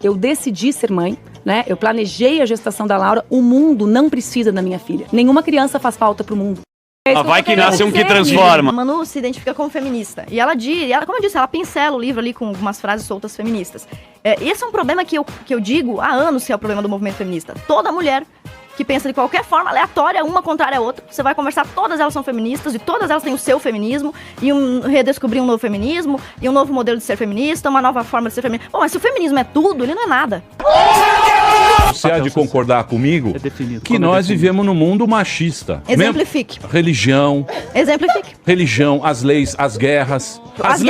eu decidi ser mãe, né? Eu planejei a gestação da Laura. O mundo não precisa da minha filha. Nenhuma criança faz falta pro mundo. Vai que nasce um que transforma. A Manu se identifica como feminista. E ela diz, como eu disse, ela pincela o livro ali com algumas frases soltas feministas. Esse é um problema que eu digo há anos que é o problema do movimento feminista. Toda mulher que pensa de qualquer forma aleatória, uma contrária à outra, você vai conversar, todas elas são feministas, e todas elas têm o seu feminismo, e redescobrir um novo feminismo, e um novo modelo de ser feminista, uma nova forma de ser feminista. Bom, mas se o feminismo é tudo, ele não é nada. Você há de concordar comigo que nós vivemos num mundo machista. Exemplifique. Religião. Exemplifique. Religião, as leis, as guerras. As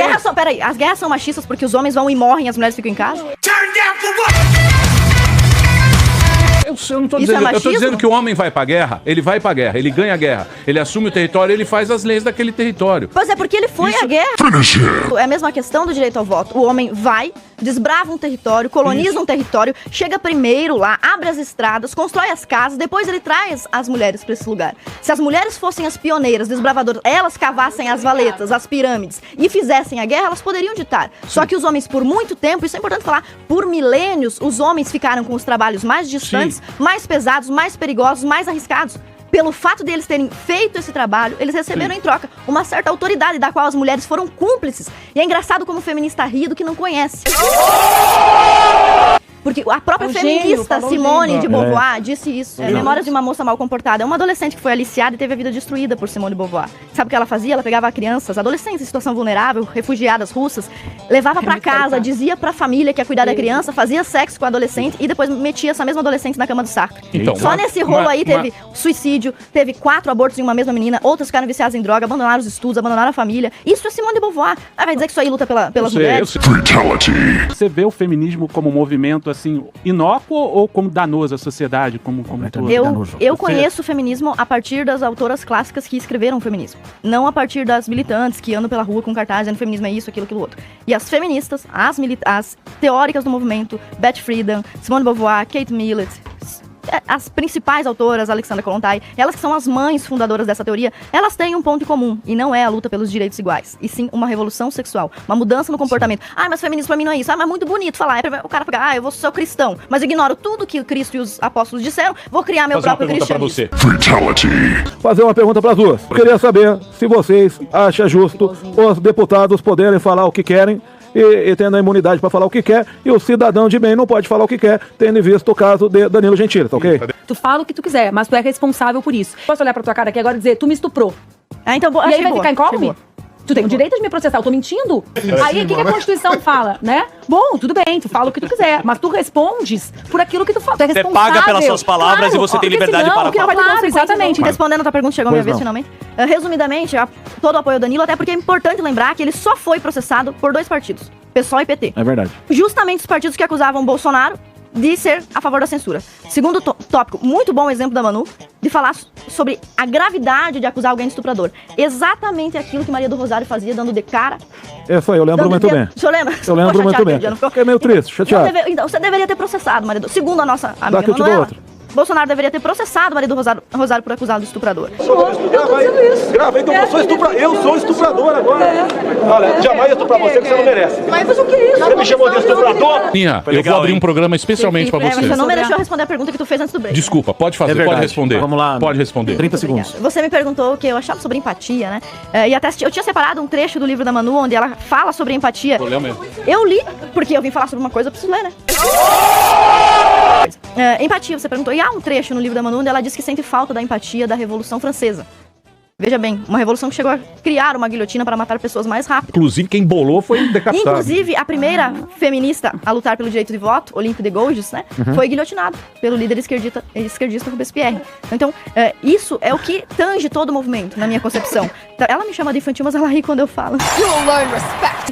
guerras são machistas porque os homens vão e morrem e as mulheres ficam em casa? Eu não tô dizendo, eu tô dizendo que o homem vai pra guerra, ele vai pra guerra, ele ganha a guerra, ele assume o território, ele faz as leis daquele território. Pois é, porque ele foi à guerra. É a mesma questão do direito ao voto. O homem vai, desbrava um território, coloniza um território, chega primeiro lá, abre as estradas, constrói as casas, depois ele traz as mulheres pra esse lugar. Se as mulheres fossem as pioneiras, desbravadoras, elas cavassem as valetas, as pirâmides e fizessem a guerra, elas poderiam ditar. Só que os homens, por muito tempo, isso é importante falar, por milênios, os homens ficaram com os trabalhos mais distantes, mais pesados, mais perigosos, mais arriscados. Pelo fato de eles terem feito esse trabalho, eles receberam em troca uma certa autoridade da qual as mulheres foram cúmplices. E é engraçado como o feminista ri do que não conhece. Porque a própria feminista Simone de Beauvoir disse isso. Memórias de uma moça mal comportada. É uma adolescente que foi aliciada e teve a vida destruída por Simone de Beauvoir. Sabe o que ela fazia? Ela pegava crianças, adolescentes em situação vulnerável, refugiadas russas, levava pra casa, dizia pra família que ia cuidar da criança, fazia sexo com a adolescente e depois metia essa mesma adolescente na cama do Sartre. Então, só nesse rolo aí teve suicídio, teve 4 abortos em uma mesma menina, outras ficaram viciadas em droga, abandonaram os estudos, abandonaram a família. Isso é Simone de Beauvoir. Vai dizer que isso aí luta pelas mulheres? Você vê o feminismo como um movimento assim, inócuo ou como danoso à sociedade, como todo? Eu conheço o feminismo a partir das autoras clássicas que escreveram o feminismo. Não a partir das militantes que andam pela rua com cartazes dizendo feminismo é isso, aquilo, outro. E as feministas, as teóricas do movimento, Beth Friedan, Simone de Beauvoir, Kate Millett, as principais autoras, Alexandra Kollontai, elas que são as mães fundadoras dessa teoria, elas têm um ponto em comum, e não é a luta pelos direitos iguais, e sim uma revolução sexual, uma mudança no comportamento. Mas feminismo pra mim não é isso. Mas é muito bonito falar, o cara fica, eu sou cristão, mas ignoro tudo que Cristo e os apóstolos disseram, vou criar meu próprio cristianismo. Fazer uma pergunta para duas. Eu queria saber se vocês acham justo os deputados poderem falar o que querem e tendo a imunidade para falar o que quer, e o cidadão de bem não pode falar o que quer, tendo visto o caso de Danilo Gentili, tá ok? Tu fala o que tu quiser, mas tu é responsável por isso. Posso olhar pra tua cara aqui agora e dizer, tu me estuprou. Então, e aí vai ficar incólume? Tu tem o direito de me processar, eu tô mentindo? Aí o que a Constituição fala, né? Bom, tudo bem, tu fala o que tu quiser, mas tu respondes por aquilo que tu fala. Tu é responsável. Você paga pelas suas palavras e você tem liberdade para falar. Claro, exatamente. Respondendo a tua pergunta, chegou a minha vez finalmente. Resumidamente, todo o apoio ao Danilo, até porque é importante lembrar que ele só foi processado por 2 partidos, PSOL e PT. É verdade. Justamente os partidos que acusavam Bolsonaro de ser a favor da censura. Segundo tópico, muito bom exemplo da Manu, de falar sobre a gravidade de acusar alguém de estuprador. Exatamente aquilo que Maria do Rosário fazia, dando de cara. Isso aí, eu lembro muito bem. O senhor lembra? Eu lembro muito bem. Fiquei meio triste, chateado. Então, você deveria ter processado, Maria do... Segundo a nossa amiga Daqui eu te dou Manuela, outra. Bolsonaro deveria ter processado Maria do Rosário por acusá-lo de estuprador. Grava aí que eu sou estuprador agora. Olha, jamais estuprar você que você não merece. Mas o que é isso? Você me chamou de estuprador? Eu vou abrir um programa especialmente pra você. Você não me deixou responder a pergunta que tu fez antes do break. Desculpa, pode fazer, pode responder. Vamos lá. Pode responder. 30 segundos. Você me perguntou o que eu achava sobre empatia, né? E até eu tinha separado um trecho do livro da Manu, onde ela fala sobre empatia. Eu mesmo. Eu li, porque eu vim falar sobre uma coisa, eu preciso ler, né? Empatia, você perguntou. E há um trecho no livro da Manu onde ela diz que sente falta da empatia da Revolução Francesa. Veja bem, uma revolução que chegou a criar uma guilhotina para matar pessoas mais rápido. Inclusive, quem bolou foi decapitado. Inclusive, a primeira feminista a lutar pelo direito de voto, Olympe de Gouges, né, foi guilhotinada pelo líder esquerdista Robespierre. Então, isso é o que tange todo o movimento, na minha concepção. Ela me chama de infantil, mas ela ri quando eu falo.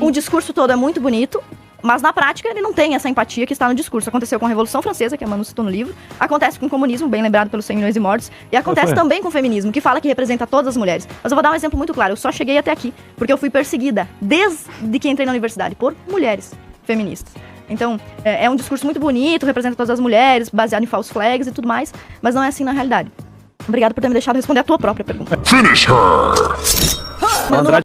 O discurso todo é muito bonito, mas na prática ele não tem essa empatia que está no discurso. Aconteceu com a Revolução Francesa, que a Manu citou no livro, acontece com o comunismo, bem lembrado pelos 100 milhões de mortos, e acontece também com o feminismo, que fala que representa todas as mulheres. Mas eu vou dar um exemplo muito claro, eu só cheguei até aqui porque eu fui perseguida, desde que entrei na universidade, por mulheres feministas. Então, é um discurso muito bonito, representa todas as mulheres, baseado em false flags e tudo mais, mas não é assim na realidade. Obrigado por ter me deixado responder a tua própria pergunta. Finish her!